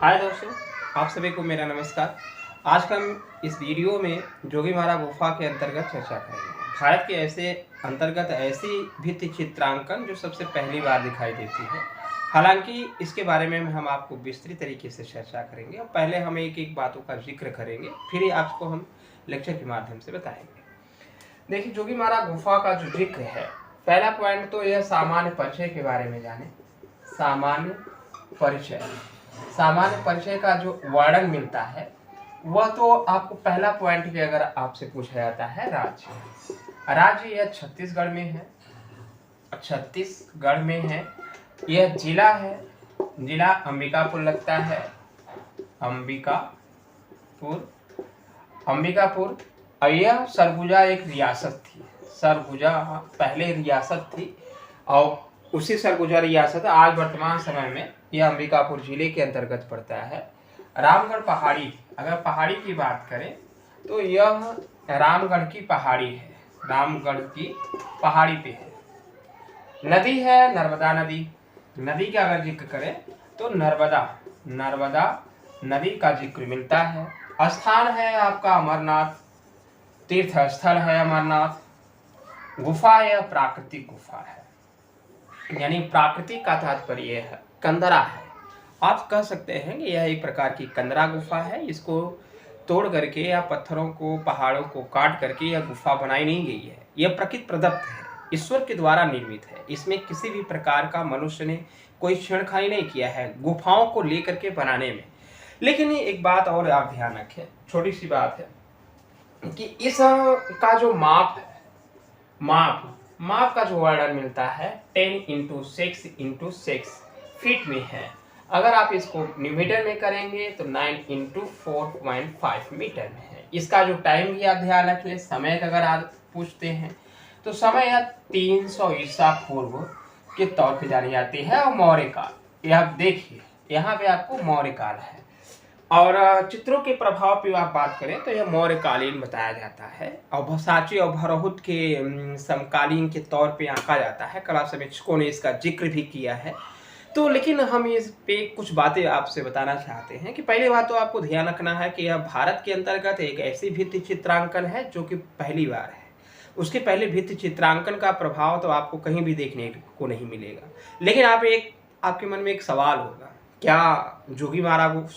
हाय दोस्तों, आप सभी को मेरा नमस्कार। आज का हम इस वीडियो में जोगीमारा गुफा के अंतर्गत चर्चा करेंगे। भारत के ऐसे अंतर्गत ऐसी भित्ति चित्रांकन जो सबसे पहली बार दिखाई देती है। हालांकि इसके बारे में हम आपको विस्तृत तरीके से चर्चा करेंगे और पहले हम एक एक बातों का जिक्र करेंगे, फिर ही आपको हम लेक्चर के माध्यम से बताएंगे। देखिए, जोगीमारा गुफा का जो जिक्र है, पहला पॉइंट तो यह सामान्य परिचय के बारे में जाने। सामान्य परिचय का जो वर्णन मिलता है वह तो आपको पहला पॉइंट भी अगर आपसे पूछा जाता है राज्य यह छत्तीसगढ़ में है। यह जिला है, जिला अंबिकापुर लगता है। अंबिकापुर और यह सरगुजा एक रियासत थी। सरगुजा पहले रियासत थी और उसी सरगुजा रियासत आज वर्तमान समय में यह अंबिकापुर जिले के अंतर्गत पड़ता है। रामगढ़ पहाड़ी, अगर पहाड़ी की बात करें तो यह रामगढ़ की पहाड़ी है। रामगढ़ की पहाड़ी पे है। नदी है नर्मदा नदी। नदी का अगर जिक्र करें तो नर्मदा नदी का जिक्र मिलता है। स्थान है आपका अमरनाथ, तीर्थ स्थल है अमरनाथ। गुफा यह प्राकृतिक गुफा है, यानी प्राकृतिक का तात्पर्य है कंदरा है। आप कह सकते हैं कि यह एक प्रकार की कंदरा गुफा है। इसको तोड़ करके या पत्थरों को, पहाड़ों को काट करके यह गुफा बनाई नहीं गई है। यह प्रकृति प्रदत्त है, ईश्वर के द्वारा निर्मित है। इसमें किसी भी प्रकार का मनुष्य ने कोई छेड़खानी नहीं किया है गुफाओं को लेकर के बनाने में। लेकिन एक बात और आप ध्यान रखें, छोटी सी बात है कि इस का जो माप का जो वर्णन मिलता है 10x6 फीट में है। अगर आप इसको मीटर में करेंगे तो 9x4.5 मीटर में है। इसका जो टाइम भी आप ध्यान रखें, समय का अगर आप पूछते हैं तो समय यह 300 ईसा पूर्व के तौर पे जानी जाती है। और मौर्य काल, यह देखिए यहाँ पे आपको मौर्य काल है। और चित्रों के प्रभाव पे आप बात करें तो यह मौर्यकालीन बताया जाता है और साची और भरहुत के समकालीन के तौर पे आंका जाता है। कला समीक्षकों ने इसका जिक्र भी किया है। तो लेकिन हम इस पे कुछ बातें आपसे बताना चाहते हैं कि पहली बात तो आपको ध्यान रखना है कि यह भारत के अंतर्गत एक ऐसी भित्ति चित्रांकन है जो कि पहली बार है। उसके पहले भित्ति चित्रांकन का प्रभाव तो आपको कहीं भी देखने को नहीं मिलेगा। लेकिन आपके मन में एक सवाल होगा, क्या जोगीमारा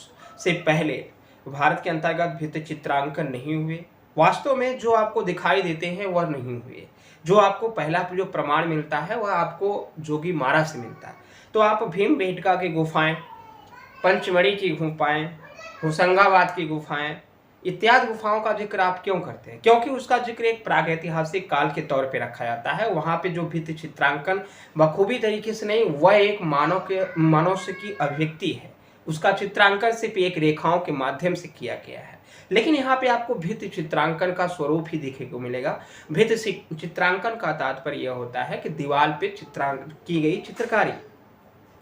से पहले भारत के अंतर्गत भित्ति चित्रांकन नहीं हुए? वास्तव में जो आपको दिखाई देते हैं वह नहीं हुए। जो आपको पहला जो प्रमाण मिलता है वह आपको जोगीमारा से मिलता है। तो आप भीमबेटका की गुफाएं, पंचमढ़ी की गुफाएं, होशंगाबाद की गुफाएं इत्यादि गुफाओं का जिक्र आप क्यों करते हैं? क्योंकि उसका जिक्र एक प्रागैतिहासिक काल के तौर पे रखा जाता है। वहाँ पे जो भित्ति चित्रांकन बखूबी तरीके से नहीं, वह एक मनुष्य की अभिव्यक्ति है। उसका चित्रांकन सिर्फ एक रेखाओं के माध्यम से किया गया है। लेकिन यहाँ पे आपको भित्ति चित्रांकन का स्वरूप ही देखने को मिलेगा। भित्ति चित्रांकन का तात्पर्य यह होता है कि दीवार पे की गई चित्रकारी,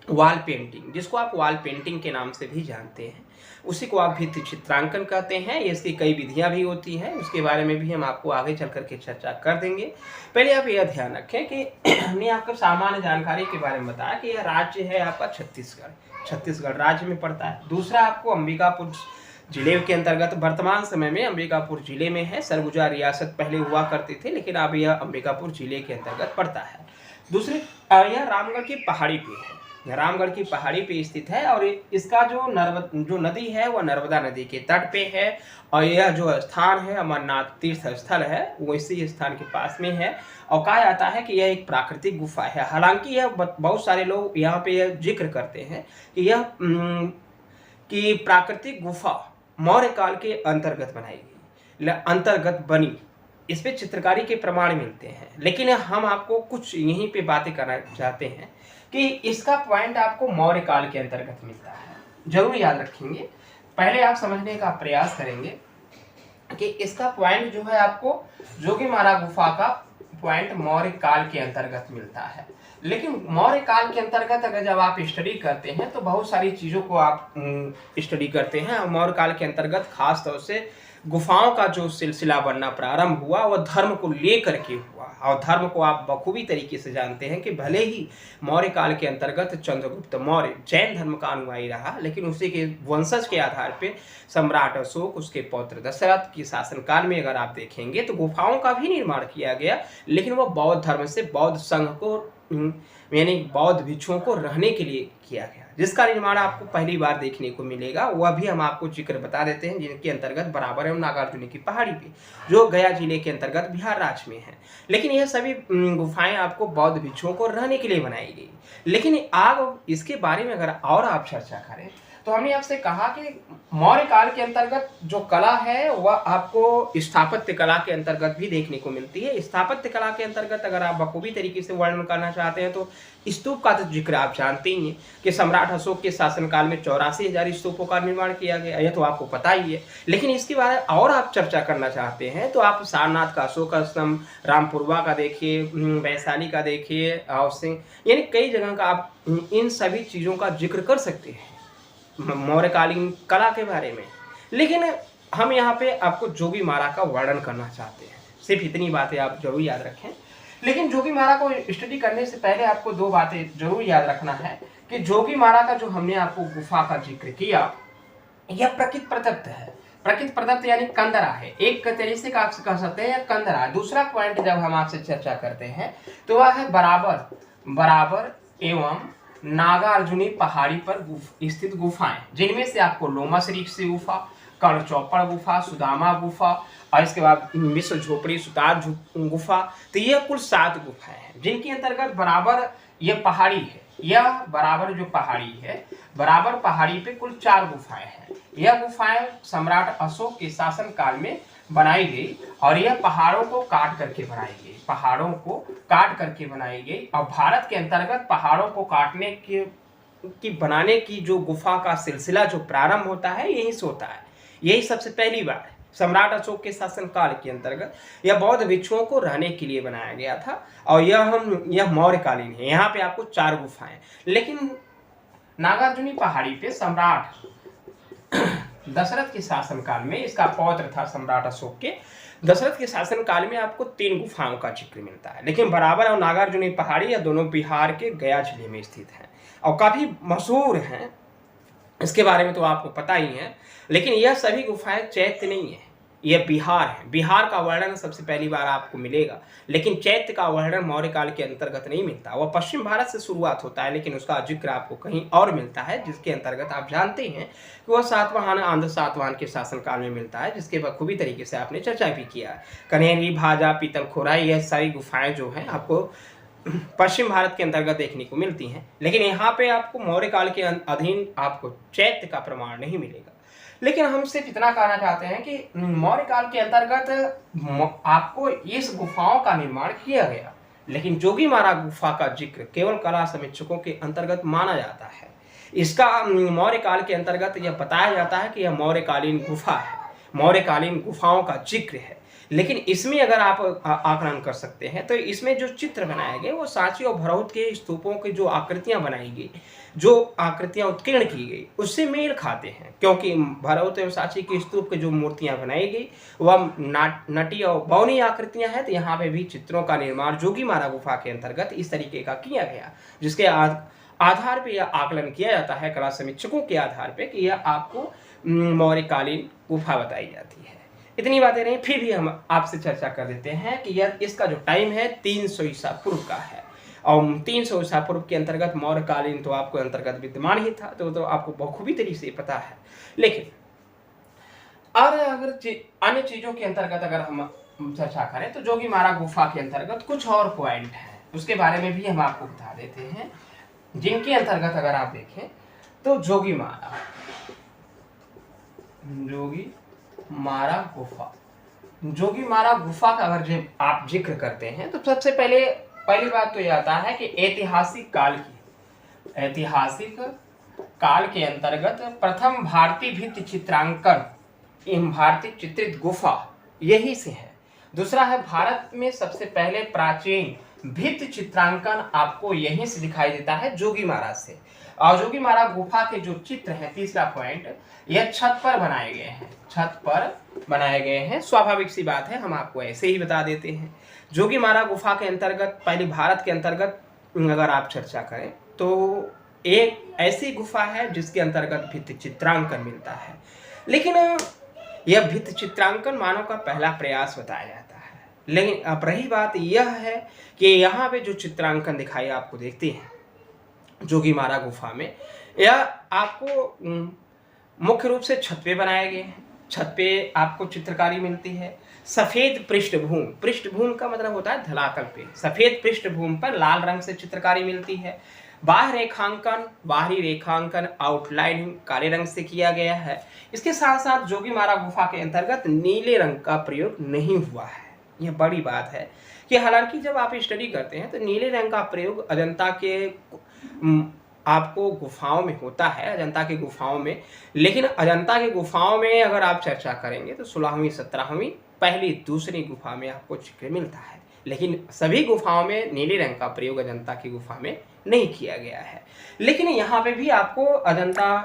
वॉल पेंटिंग, जिसको आप वॉल पेंटिंग के नाम से भी जानते हैं, उसी को आप भित्ति चित्रांकन कहते हैं। इसकी कई विधियां भी होती हैं, उसके बारे में भी हम आपको आगे चल करके चर्चा कर देंगे। पहले आप यह ध्यान रखें कि हमने आपको सामान्य जानकारी के बारे में बताया कि यह राज्य है आपका छत्तीसगढ़ राज्य में पड़ता है। दूसरा आपको अंबिकापुर जिले के अंतर्गत वर्तमान समय में अंबिकापुर जिले में है। सरगुजा रियासत पहले हुआ करती थी, लेकिन अब यह अंबिकापुर जिले के अंतर्गत पड़ता है। दूसरी, यह रामगढ़ की पहाड़ी पे है। रामगढ़ की पहाड़ी पे स्थित है और इसका जो नदी है वह नर्मदा नदी के तट पे है। और यह जो स्थान है अमरनाथ तीर्थ स्थल है, वो इसी स्थान के पास में है। और कहा जाता है कि यह एक प्राकृतिक गुफा है। हालांकि यह बहुत सारे लोग यहाँ पे यह जिक्र करते हैं कि यह कि प्राकृतिक गुफा मौर्य काल के अंतर्गत बनी। इस पे चित्रकारी के प्रमाण मिलते हैं। लेकिन हम आपको कुछ यहीं पे बातें करना चाहते हैं कि इसका पॉइंट आपको मौर्य काल के अंतर्गत मिलता है। जरूर याद रखेंगे, पहले आप समझने का प्रयास करेंगे कि इसका पॉइंट जो है आपको जोगीमारा गुफा का पॉइंट मौर्य काल के अंतर्गत मिलता है। लेकिन मौर्य काल के अंतर्गत अगर जब आप स्टडी करते हैं तो बहुत सारी चीज़ों को आप स्टडी करते हैं। और मौर्य काल के अंतर्गत खास तौर से गुफाओं का जो सिलसिला बनना प्रारंभ हुआ वह धर्म को लेकर के हुआ। और धर्म को आप बखूबी तरीके से जानते हैं कि भले ही मौर्य काल के अंतर्गत चंद्रगुप्त मौर्य जैन धर्म का अनुयायी रहा, लेकिन उसी के वंशज के आधार पे सम्राट अशोक, उसके पौत्र दशरथ के शासनकाल में अगर आप देखेंगे तो गुफाओं का भी निर्माण किया गया, लेकिन वह बौद्ध धर्म से बौद्ध संघ को यानी बौद्ध भिक्षुओं को रहने के लिए किया गया, जिसका निर्माण आपको पहली बार देखने को मिलेगा। वह भी हम आपको जिक्र बता देते हैं, जिनके अंतर्गत बराबर एवं नागार्जुनी की पहाड़ी पे, जो गया जिले के अंतर्गत बिहार राज्य में है। लेकिन यह सभी गुफाएं आपको बौद्ध भिक्षुओं को रहने के लिए बनाई गई। लेकिन आग इसके बारे में अगर और आप चर्चा करें तो हमने आपसे कहा कि मौर्य काल के अंतर्गत जो कला है वह आपको स्थापत्य कला के अंतर्गत भी देखने को मिलती है। स्थापत्य कला के अंतर्गत अगर आप बखूबी तरीके से वर्णन करना चाहते हैं तो स्तूप का तो जिक्र आप जानते ही हैं कि सम्राट अशोक के शासनकाल में 84,000 स्तूपों का निर्माण किया गया, यह तो आपको पता ही है। लेकिन इसके बारे में और आप चर्चा करना चाहते हैं तो आप सारनाथ का अशोक स्तंभ, रामपुरवा का देखिए, वैशाली का देखिए, और यानी कई जगह का आप इन सभी चीज़ों का जिक्र कर सकते हैं मौर्यकालीन कला के बारे में। लेकिन हम यहाँ पे आपको जोगीमारा का वर्णन करना चाहते हैं, सिर्फ इतनी बातें आप जरूर याद रखें। लेकिन जोगीमारा को स्टडी करने से पहले आपको दो बातें जरूर याद रखना है कि जोगीमारा का जो हमने आपको गुफा का जिक्र किया यह प्रकृति प्रदत्त है। प्रकृति प्रदत्त यानी कंदरा है, एक तरीके से आप कह सकते हैं कंदरा। दूसरा पॉइंट जब हम आपसे चर्चा करते हैं तो वह है बराबर एवं नागार्जुनी पहाड़ी पर स्थित गुफाएं, जिनमें से आपको लोमस ऋषि गुफा, कर्ण चौपड़ गुफा, सुदामा गुफा और इसके बाद मिश्र झोपड़ी सुतार गुफा, तो यह कुल 7 गुफाएं हैं जिनके अंतर्गत बराबर यह पहाड़ी है। यह बराबर जो पहाड़ी है, बराबर पहाड़ी पे कुल 4 गुफाएं हैं। यह गुफाएं सम्राट अशोक के शासन काल में बनाई गई और यह पहाड़ों को काट करके बनाई गई, पहाड़ों को काट करके बनाई गई। और भारत के अंतर्गत पहाड़ों को काटने की बनाने की जो गुफा का सिलसिला जो प्रारंभ होता है यहीं से होता है। यही सबसे पहली बार सम्राट अशोक के शासन काल के अंतर्गत यह बौद्ध भिक्षुओं को रहने के लिए बनाया गया था। और यह मौर्यकालीन है। यहाँ पे आपको 4 गुफाएं, लेकिन नागार्जुनी पहाड़ी पे सम्राट दशरथ के शासनकाल में, इसका पौत्र था सम्राट अशोक के, दशरथ के शासनकाल में आपको 3 गुफाओं का जिक्र मिलता है। लेकिन बराबर और नागार्जुनी पहाड़ी, यह दोनों बिहार के गया जिले में स्थित हैं और काफी मशहूर हैं, इसके बारे में तो आपको पता ही है। लेकिन यह सभी गुफाएं चैत्य नहीं है, यह बिहार है। बिहार का वर्णन सबसे पहली बार आपको मिलेगा, लेकिन चैत्य का वर्णन मौर्य काल के अंतर्गत नहीं मिलता। वह पश्चिम भारत से शुरुआत होता है, लेकिन उसका जिक्र आपको कहीं और मिलता है, जिसके अंतर्गत आप जानते हैं कि वह सातवाहन, आंध्र सातवाहन के शासनकाल में मिलता है, जिसके बखूबी तरीके से आपने चर्चा भी किया है। कन्हेरी, भाजा, पीतलखोरा, यह सारी गुफाएं जो हैं आपको पश्चिम भारत के अंतर्गत देखने को मिलती हैं। लेकिन यहाँ पे आपको मौर्य काल के अधीन आपको चैत्य का प्रमाण नहीं मिलेगा। लेकिन हम सिर्फ इतना कहना चाहते हैं कि मौर्य काल के अंतर्गत आपको इस गुफाओं का निर्माण किया गया, लेकिन जोगीमारा गुफा का जिक्र केवल कला समीक्षकों के अंतर्गत माना जाता है। इसका मौर्य काल के अंतर्गत यह बताया जाता है कि यह मौर्यकालीन गुफा है, मौर्यकालीन गुफाओं का जिक्र है। लेकिन इसमें अगर आप आकलन कर सकते हैं तो इसमें जो चित्र बनाए गए वो सांची और भरौत के स्तूपों की जो आकृतियां बनाई गई, जो आकृतियां उत्कीर्ण की गई, उससे मेल खाते हैं। क्योंकि भरौत एवं सांची के स्तूप की जो मूर्तियां बनाई गई वह नटी और बौनी आकृतियां हैं। तो यहाँ पे भी चित्रों का निर्माण जोगीमारा गुफा के अंतर्गत इस तरीके का किया गया, जिसके आधार पर यह आकलन किया जाता है कला समीक्षकों के आधार पर कि यह आपको मौर्यकालीन गुफा बताई जाती है। इतनी बातें नहीं, फिर भी हम आपसे चर्चा कर देते हैं कि यह इसका जो टाइम है 300 ईसा पूर्व का है। और 300 ईसा पूर्व के अंतर्गत मौर्यकालीन तो आपको अंतर्गत विद्यमान ही था, तो आपको बखूबी तरीके से पता है। लेकिन और अगर अन्य चीजों के अंतर्गत अगर हम चर्चा करें तो जोगीमारा गुफा के अंतर्गत कुछ और पॉइंट हैं, उसके बारे में भी हम आपको बता देते हैं, जिनके अंतर्गत अगर आप देखें तो जोगीमारा जोगीमारा गुफा का अगर आप जिक्र करते हैं तो सबसे पहली बात तो यह आता है कि ऐतिहासिक काल के अंतर्गत प्रथम भारतीय भित्ति चित्रांकन एवं भारतीय चित्रित गुफा यही से है। दूसरा है भारत में सबसे पहले प्राचीन भित्ति चित्रांकन आपको यहीं से दिखाई देता है, जोगीमारा से। और जोगीमारा गुफा के जो चित्र है, तीसरा पॉइंट, यह छत पर बनाए गए हैं, छत पर बनाए गए हैं। स्वाभाविक सी बात है, हम आपको ऐसे ही बता देते हैं। जोगीमारा गुफा के अंतर्गत, पहले भारत के अंतर्गत अगर आप चर्चा करें तो एक ऐसी गुफा है जिसके अंतर्गत भित्ति चित्रांकन मिलता है। लेकिन यह भित्ति चित्रांकन मानव का पहला प्रयास बताया जाता है। लेकिन अब रही बात यह है कि यहाँ पे जो चित्रांकन दिखाई आपको देखते हैं जोगीमारा गुफा में, यह आपको मुख्य रूप से छत पे बनाए गए हैं। छत पे आपको चित्रकारी मिलती है। सफेद पृष्ठभूमि, पृष्ठभूमि का मतलब होता है धरातल पे, सफेद पृष्ठभूमि पर लाल रंग से चित्रकारी मिलती है। बाहरी रेखांकन आउटलाइन काले रंग से किया गया है। इसके साथ साथ जोगीमारा गुफा के अंतर्गत नीले रंग का प्रयोग नहीं हुआ है। यह बड़ी बात है कि हालांकि जब आप स्टडी करते हैं तो नीले रंग का प्रयोग अजंता के आपको गुफाओं में होता है, अजंता की गुफाओं में। लेकिन अजंता की गुफाओं में अगर आप चर्चा करेंगे तो 16वीं 17वीं पहली दूसरी गुफा में आपको जिक्र मिलता है। लेकिन सभी गुफाओं में नीले रंग का प्रयोग अजंता की गुफा में नहीं किया गया है। लेकिन यहाँ पे भी आपको अजंता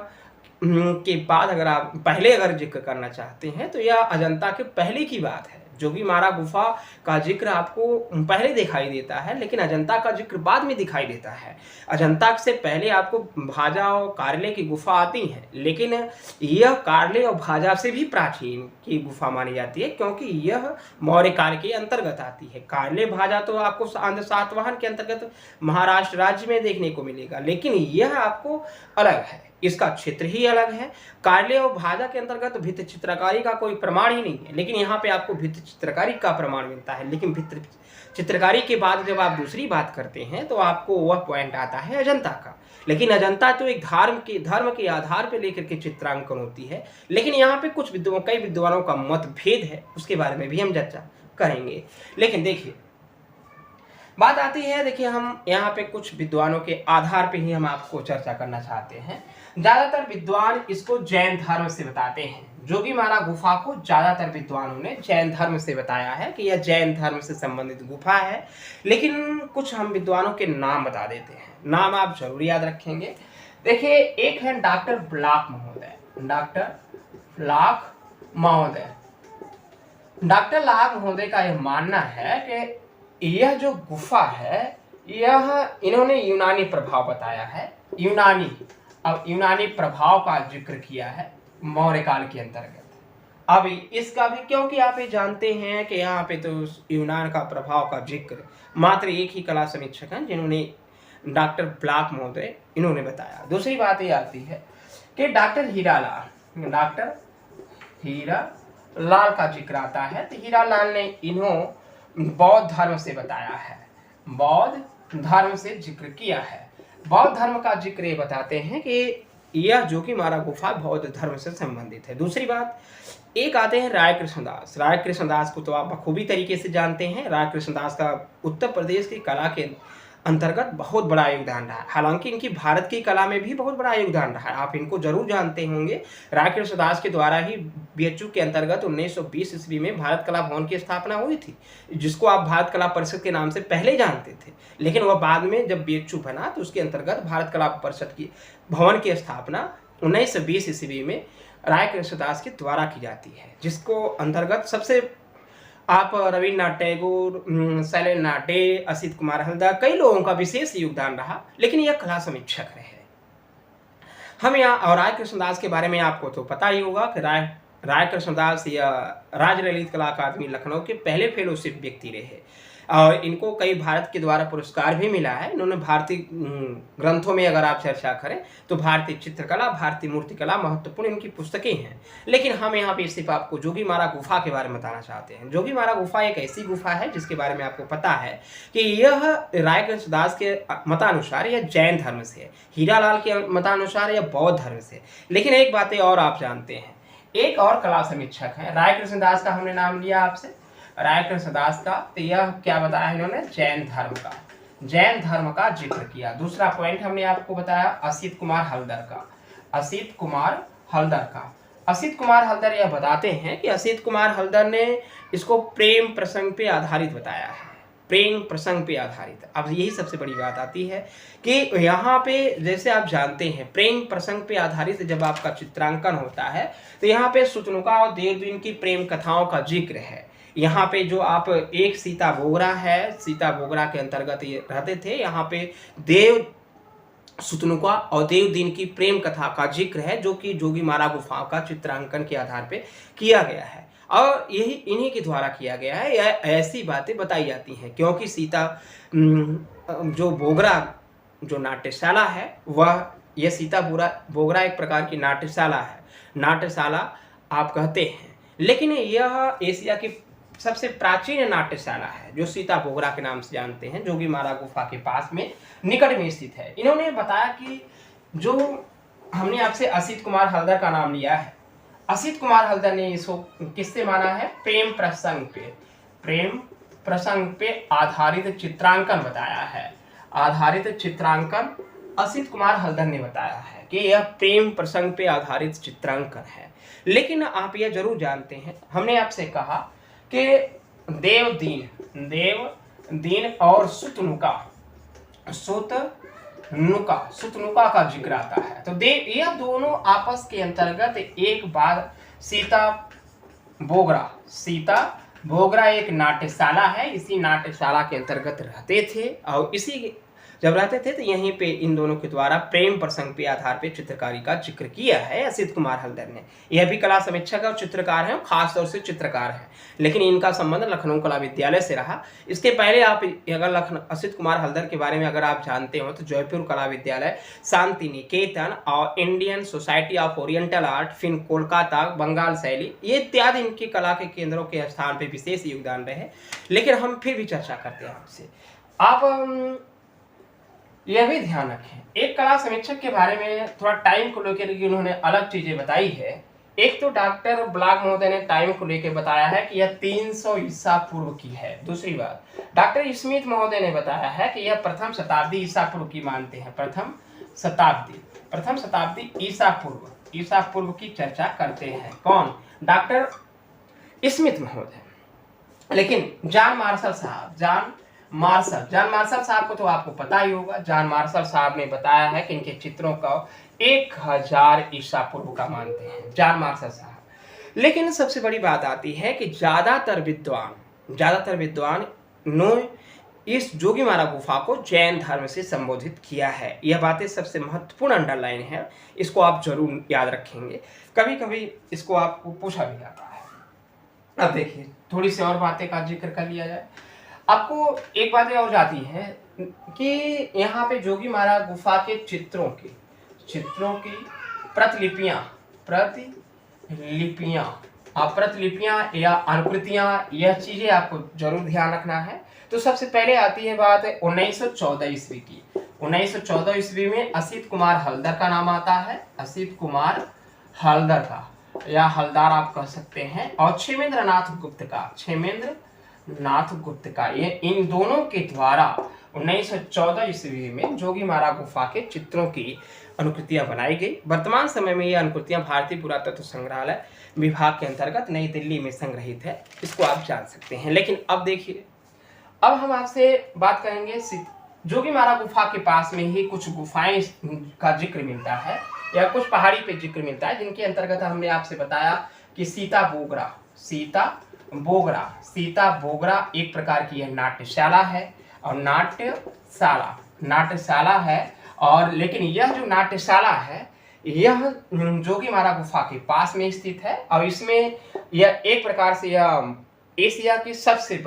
के बाद अगर आप पहले अगर जिक्र करना चाहते हैं तो यह अजंता के पहले की बात है। जोगीमारा गुफा का जिक्र आपको पहले दिखाई देता है, लेकिन अजंता का जिक्र बाद में दिखाई देता है। अजंता से पहले आपको भाजा और कार्ले की गुफा आती है, लेकिन यह कार्ले और भाजा से भी प्राचीन की गुफा मानी जाती है, क्योंकि यह मौर्य काल के अंतर्गत आती है। कार्ले भाजा तो आपको सातवाहन के अंतर्गत महाराष्ट्र राज्य में देखने को मिलेगा, लेकिन यह आपको अलग है, इसका क्षेत्र ही अलग है। कार्ले और भाजा के अंतर्गत भित्ति चित्रकारी का कोई प्रमाण ही नहीं है, लेकिन यहाँ पे आपको भित्ति चित्रकारी का प्रमाण मिलता है। लेकिन भित्ति चित्रकारी के बाद जब आप दूसरी बात करते हैं तो आपको वह पॉइंट आता है अजंता का। लेकिन अजंता तो एक धर्म के आधार पर लेकर के चित्रांकन होती है। लेकिन यहाँ पे कई विद्वानों का मतभेद है, उसके बारे में भी हम चर्चा करेंगे। लेकिन देखिए बात आती है, देखिए हम यहाँ पे कुछ विद्वानों के आधार पे ही हम आपको चर्चा करना चाहते हैं। ज्यादातर विद्वान इसको जैन धर्म से बताते हैं। जोगीमारा गुफा को ज्यादातर विद्वानों ने जैन धर्म से बताया है कि यह जैन धर्म से संबंधित गुफा है। लेकिन कुछ हम विद्वानों के नाम बता देते हैं, नाम आप जरूर याद रखेंगे। देखिए एक है डॉक्टर ब्लॉक महोदय, डॉक्टर लाख महोदय। डॉक्टर लाख महोदय का यह मानना है कि यह जो गुफा है, यह इन्होंने यूनानी प्रभाव बताया है। यूनानी प्रभाव का जिक्र किया है मौर्य काल के अंतर्गत। अब इसका भी, क्योंकि आप ये जानते हैं कि यहाँ पे तो यूनान का प्रभाव का जिक्र मात्र एक ही कला समीक्षक हैं जिन्होंने, डॉक्टर ब्लॉक महोदय, इन्होंने बताया। दूसरी बात ये आती है कि डॉक्टर हीरालाल का जिक्र आता है। तो हीरालाल ने बौद्ध धर्म से बताया है, बौद्ध धर्म से जिक्र किया है। बौद्ध धर्म का जिक्र ये बताते हैं कि यह जोगीमारा गुफा बौद्ध धर्म से संबंधित है। दूसरी बात, एक आते हैं राय कृष्णदास। राय कृष्णदास को तो आप बखूबी तरीके से जानते हैं। राय कृष्णदास का उत्तर प्रदेश की कला के अंतर्गत बहुत बड़ा योगदान रहा है। हालांकि इनकी भारत की कला में भी बहुत बड़ा योगदान रहा है, आप इनको जरूर जानते होंगे। राय कृष्णदास के द्वारा ही बीएचयू के अंतर्गत 1920 ईस्वी में भारत कला भवन की स्थापना हुई थी, जिसको आप भारत कला परिषद के नाम से पहले जानते थे। लेकिन वह बाद में जब बीएचयू बना तो उसके अंतर्गत भारत कला परिषद की भवन की स्थापना 1920 ईस्वी में राय कृष्णदास के द्वारा की जाती है, जिसको अंतर्गत सबसे आप रविन्द्रनाथ टैगोर, शैलेंद्रनाथ डे, असित कुमार हल्दर, कई लोगों का विशेष योगदान रहा। लेकिन यह कला समीक्षक रहे। हम यहाँ, और राय कृष्णदास के बारे में आपको तो पता ही होगा कि राय कृष्णदास या राज ललित कला अकादमी लखनऊ के पहले फेलोशिप व्यक्ति रहे, और इनको कई भारत के द्वारा पुरस्कार भी मिला है। इन्होंने भारतीय ग्रंथों में अगर आप चर्चा करें तो भारतीय चित्रकला, भारतीय मूर्तिकला महत्वपूर्ण इनकी पुस्तकें हैं। लेकिन हम यहाँ पे सिर्फ आपको जोगीमारा गुफा के बारे में बताना चाहते हैं। जोगीमारा गुफा एक ऐसी गुफा है जिसके बारे में आपको पता है कि यह राय कृष्णदास के मतानुसार यह जैन धर्म से है, हीरालाल के मतानुसार यह बौद्ध धर्म से। लेकिन एक बातें और आप जानते हैं, एक और कला समीक्षक है, राय कृष्णदास का हमने नाम लिया आपसे, राय कृष्णदास का, तो यह क्या बताया इन्होंने, जैन धर्म का जिक्र किया। दूसरा पॉइंट हमने आपको बताया असित कुमार हल्दर यह बताते हैं कि असित कुमार हल्दर ने इसको प्रेम प्रसंग पे आधारित बताया है। प्रेम प्रसंग पे आधारित। अब यही सबसे बड़ी बात आती है कि यहाँ पे जैसे आप जानते हैं प्रेम प्रसंग पे आधारित जब आपका चित्रांकन होता है तो यहाँ पे शुतनुका और देवदीन की प्रेम कथाओं का जिक्र है। यहाँ पे जो आप एक सीता बोगरा है, सीता बोगरा के अंतर्गत ये रहते थे। यहाँ पे देव शुतनुका और देवदीन की प्रेम कथा का जिक्र है जो कि जोगीमारा गुफा का चित्रांकन के आधार पे किया गया है और यही इन्हीं के द्वारा किया गया है। यह ऐसी बातें बताई जाती हैं क्योंकि सीता जो बोगरा जो नाट्यशाला है वह यह सीता बोगरा एक प्रकार की नाट्यशाला है, नाट्यशाला आप कहते हैं, लेकिन यह एशिया की सबसे प्राचीन नाट्यशाला है जो सीता बोगरा के नाम से जानते हैं, जोगीमारा गुफा के पास में निकट में स्थित है। इन्होंने बताया कि जो हमने आपसे असित कुमार हल्दर का नाम लिया है, असित कुमार हल्दर ने इसको किससे माना है? प्रेम प्रसंग पे आधारित चित्रांकन बताया है। आधारित चित्रांकन असित कुमार हल्दर ने बताया है कि यह प्रेम प्रसंग पे आधारित चित्रांकन है। लेकिन आप यह जरूर जानते हैं, हमने आपसे कहा कि देवदीन और सुतनुका का जिक्र आता है। तो यह दोनों आपस के अंतर्गत एक बार सीता बोगरा एक नाट्यशाला है, इसी नाट्यशाला के अंतर्गत रहते थे और इसी जब रहते थे तो यहीं पे इन दोनों के द्वारा प्रेम प्रसंग पे आधार पे चित्रकारी का जिक्र किया है असित कुमार हल्दर ने। यह भी कला समीक्षक और चित्रकार हैं, खास तौर से चित्रकार हैं, लेकिन इनका संबंध लखनऊ कला विद्यालय से रहा। इसके पहले आप अगर असित कुमार हल्दर के बारे में अगर आप जानते हो तो जयपुर कला विद्यालय, शांति निकेतन और Indian society of oriental art, फिर कोलकाता, बंगाल शैली, ये इत्यादि इनकी कला के केंद्रों के स्थान पर विशेष योगदान रहे। लेकिन हम फिर भी चर्चा करते हैं आपसे। आप यह भी ध्यान रखें, एक कला समीक्षक के बारे में थोड़ा टाइम को लेकर उन्होंने अलग चीजें बताई है। एक तो डॉक्टर ब्लॉग महोदय ने टाइम को लेकर बताया है कि यह 300 ईसा पूर्व की है। दूसरी बात, डॉक्टर स्मिथ महोदय ने बताया है कि यह प्रथम शताब्दी ईसा पूर्व की मानते हैं। प्रथम शताब्दी ईसा पूर्व की चर्चा करते हैं। कौन? डॉक्टर स्मिथ महोदय। लेकिन जॉन मार्शल साहब को तो आपको पता ही होगा। जॉन मार्शल साहब ने बताया है कि इनके चित्रों का 1000 ईसा पूर्व का मानते हैं, जॉन मार्शल साहब। लेकिन सबसे बड़ी बात आती है कि ज्यादातर विद्वान ने इस जोगीमारा गुफा को जैन धर्म से संबोधित किया है। यह बातें सबसे महत्वपूर्ण अंडरलाइन है, इसको आप जरूर याद रखेंगे। कभी कभी इसको आपको पूछा भी जाता है। अब देखिए थोड़ी सी और बातें का जिक्र कर लिया जाए। आपको एक बात और जाती है कि यहाँ पे जोगीमारा गुफा के चित्रों की प्रतिलिपियां या अनुकृतियां, यह चीजें आपको जरूर ध्यान रखना है। तो सबसे पहले आती है बात 1914 ईस्वी की। 1914 ईस्वी में असित कुमार हल्दर का नाम आता है, असित कुमार हल्दर का या हल्दार आप कह सकते हैं, और क्षेमेंद्र नाथ गुप्त का ये इन दोनों के द्वारा 1914 ईस्वी में जोगीमारा गुफा के चित्रों की अनुकृतियां बनाई गई। वर्तमान समय में ये अनुकृतियां भारतीय पुरातत्व संग्रहालय विभाग के अंतर्गत नई दिल्ली में संग्रहित है, इसको आप जान सकते हैं। लेकिन अब देखिए, अब हम आपसे बात करेंगे जोगीमारा गुफा के पास में ही कुछ गुफाएं का जिक्र मिलता है या कुछ पहाड़ी पे जिक्र मिलता है, जिनके अंतर्गत हमने आपसे बताया कि सीता बोगरा एक प्रकार की यह नाट्यशाला है और नाट्यशाला है। और लेकिन यह जो नाट्यशाला है यह जोगीमारा गुफा के पास में स्थित है और इसमें यह एक प्रकार से यह एशिया की सबसे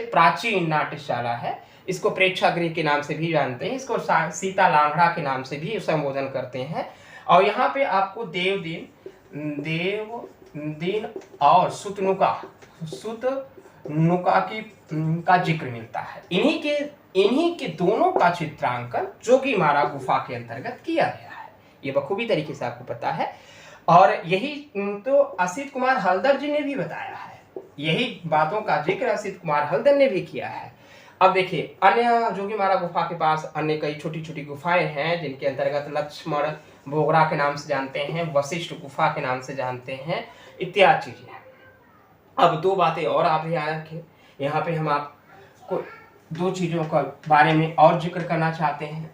प्राचीन नाट्यशाला है। इसको प्रेक्षागृह के नाम से भी जानते हैं, इसको सीता लांगड़ा के नाम से भी संबोधन करते हैं। और यहाँ पे आपको देवदीन और सुतनुका का जिक्र मिलता है। इन्हीं के दोनों का चित्रांकन जोगीमारा गुफा के अंतर्गत किया गया है, ये बखूबी तरीके से आपको पता है। और यही तो असित कुमार हल्दर जी ने भी बताया है, यही बातों का जिक्र असित कुमार हल्दर ने भी किया है। अब देखिए, अन्य जोगीमारा गुफा के पास अन्य कई छोटी छोटी गुफाएं हैं, जिनके अंतर्गत लक्ष्मण बोगरा के नाम से जानते हैं, वशिष्ठ गुफा के नाम से जानते हैं, इत्यादि चीजें हैं। अब दो बातें और आप याद रखें, यहाँ पे हम को दो चीजों का बारे में और जिक्र करना चाहते हैं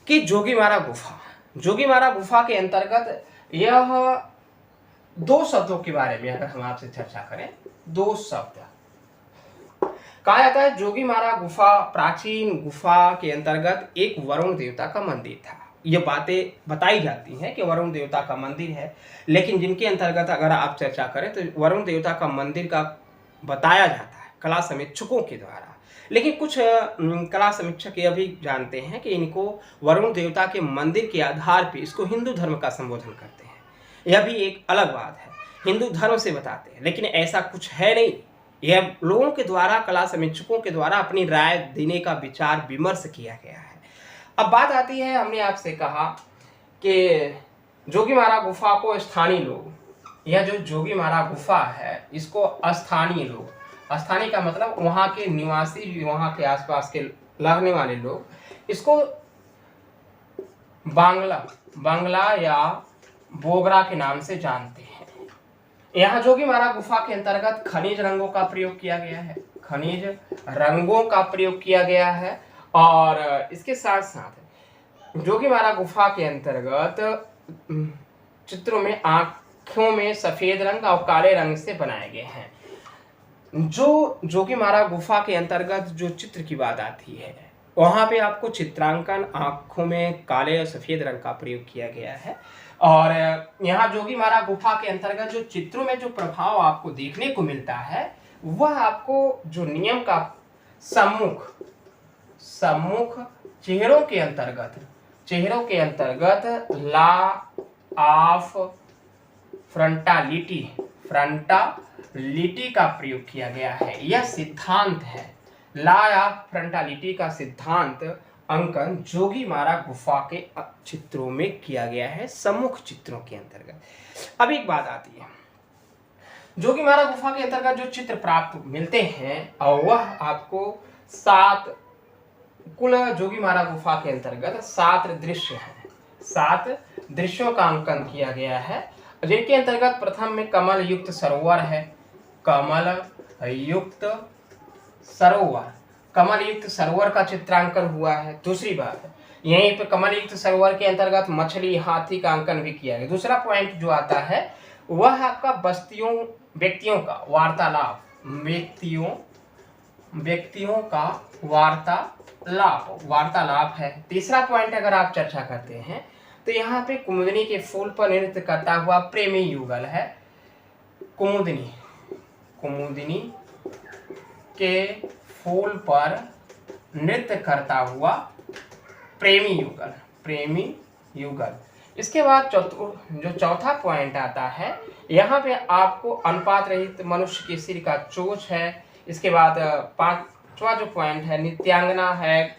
कि जोगीमारा गुफा, जोगीमारा गुफा के अंतर्गत यह दो शब्दों के बारे में अगर हम आपसे चर्चा करें, दो शब्द कहा जाता है। जोगीमारा गुफा प्राचीन गुफा के अंतर्गत एक वरुण देवता का मंदिर था। ये बातें बताई जाती हैं कि वरुण देवता का मंदिर है, लेकिन जिनके अंतर्गत अगर आप चर्चा करें तो वरुण देवता का मंदिर का बताया जाता है कला समीक्षकों के द्वारा। लेकिन कुछ कला समीक्षक यह भी जानते हैं कि इनको वरुण देवता के मंदिर के आधार पर इसको हिंदू धर्म का संबोधन करते हैं। यह भी एक अलग बात है, हिंदू धर्म से बताते हैं, लेकिन ऐसा कुछ है नहीं। यह लोगों के द्वारा, कला समीक्षकों के द्वारा अपनी राय देने का विचार विमर्श किया गया है। अब बात आती है, हमने आपसे कहा कि जोगीमारा गुफा को स्थानीय लोग, यह जो जोगीमारा गुफा है इसको स्थानीय लोग, स्थानीय का मतलब वहाँ के निवासी, वहाँ के आसपास के रहने वाले लोग, इसको बांग्ला या बोगरा के नाम से जानते हैं। यहाँ जोगीमारा गुफा के अंतर्गत खनिज रंगों का प्रयोग किया गया है, खनिज रंगों का प्रयोग किया गया है। और इसके साथ साथ जोगीमारा गुफा के अंतर्गत चित्रों में आंखों में सफेद रंग और काले रंग से बनाए गए हैं। जो जोगीमारा गुफा के अंतर्गत जो चित्र की बात आती है, वहाँ पे आपको चित्रांकन आंखों में काले और सफेद रंग का प्रयोग किया गया है। और यहाँ जोगीमारा गुफा के अंतर्गत जो चित्रों में जो प्रभाव आपको देखने को मिलता है, वह आपको जो नियम का सम्मुख चेहरों के अंतर्गत ला ऑफ फ्रंटालिटी का प्रयोग किया गया है। यह सिद्धांत है, ला ऑफ फ्रंटालिटी का सिद्धांत अंकन जोगीमारा गुफा के चित्रों में किया गया है, सम्मुख चित्रों के अंतर्गत। अब एक बात आती है, जोगीमारा गुफा के अंतर्गत जो चित्र प्राप्त मिलते हैं और वह आपको कुल जोगीमारा गुफा के अंतर्गत 7 दृश्य हैं, 7 दृश्यों का अंकन किया गया है, जिनके अंतर्गत प्रथम में कमल युक्त सरोवर है। कमल युक्त सरोवर का चित्रांकन हुआ है। दूसरी बात है, यहीं पे कमल युक्त सरोवर के अंतर्गत मछली, हाथी का अंकन भी किया गया। दूसरा पॉइंट जो आता है वह आपका व्यक्तियों का वार्तालाप है। तीसरा पॉइंट अगर आप चर्चा करते हैं तो यहाँ पे कुमुदनी के फूल पर नृत्य करता हुआ प्रेमी युगल है। कुमुदनी के फूल पर नृत्य करता हुआ प्रेमी युगल। इसके बाद जो चौथा पॉइंट आता है, यहाँ पे आपको अनुपात रहित मनुष्य के सिर का चोच है। इसके बाद पांचवा जो पॉइंट है, नित्यांगना है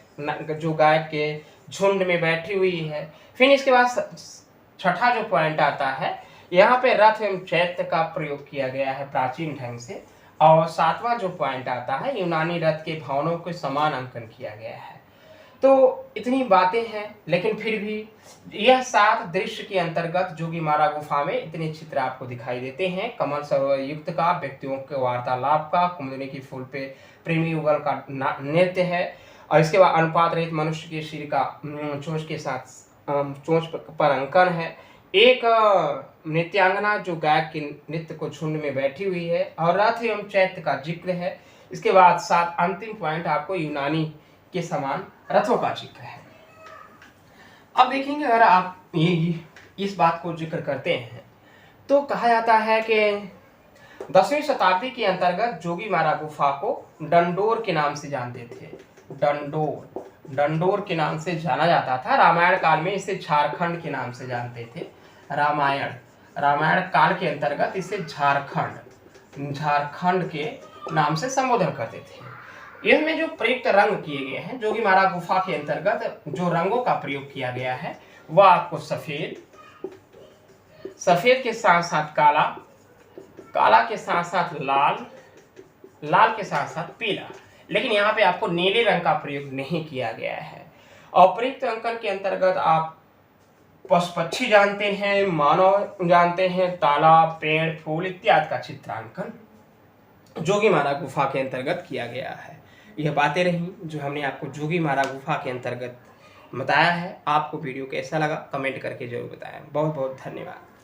जो गाय के झुंड में बैठी हुई है। फिर इसके बाद छठा जो पॉइंट आता है, यहाँ पे रथ एवं चैत्य का प्रयोग किया गया है प्राचीन ढंग से। और सातवां जो पॉइंट आता है, यूनानी रथ के भवनों के समान अंकन किया गया है। तो इतनी बातें हैं, लेकिन फिर भी यह 7 दृश्य के अंतर्गत जोगीमारा गुफा में इतने चित्र आपको दिखाई देते हैं। कमल सरोवर युक्त का, व्यक्तियों के वार्तालाप का, कुमुदनी की फूल पे प्रेमी युगल का नृत्य है। और इसके बाद अनुपात रहित मनुष्य के सिर का चोंच के साथ चोंच पर अंकन है। एक नित्यांगना जो गाय के नृत्य को झुंड में बैठी हुई है, और रथ एवं चैत्य का जिक्र है। इसके बाद 7 अंतिम पॉइंट आपको यूनानी के समान रथों का जिक्र है। अब देखेंगे, अगर आप इस बात को जिक्र करते हैं तो कहा जाता है कि 10वीं शताब्दी के अंतर्गत जोगीमारा गुफा को डंडोर के नाम से जानते थे। डंडोर के नाम से जाना जाता था। रामायण काल में इसे झारखंड के नाम से जानते थे। रामायण काल के अंतर्गत इसे झारखंड के नाम से संबोधन करते थे। इसमें जो प्रयुक्त रंग किए गए हैं, जोगीमारा गुफा के अंतर्गत जो रंगों का प्रयोग किया गया है वह आपको सफेद के साथ साथ काला के साथ साथ लाल के साथ साथ पीला, लेकिन यहाँ पे आपको नीले रंग का प्रयोग नहीं किया गया है। और प्रयुक्त अंकन के अंतर्गत आप पशु पक्षी जानते हैं, मानव जानते हैं, तालाब, पेड़, फूल इत्यादि का चित्रांकन जोगीमारा गुफा के अंतर्गत किया गया है। यह बातें रहीं जो हमने आपको जोगीमारा गुफा के अंतर्गत बताया है। आपको वीडियो कैसा लगा कमेंट करके जरूर बताएं। बहुत बहुत धन्यवाद।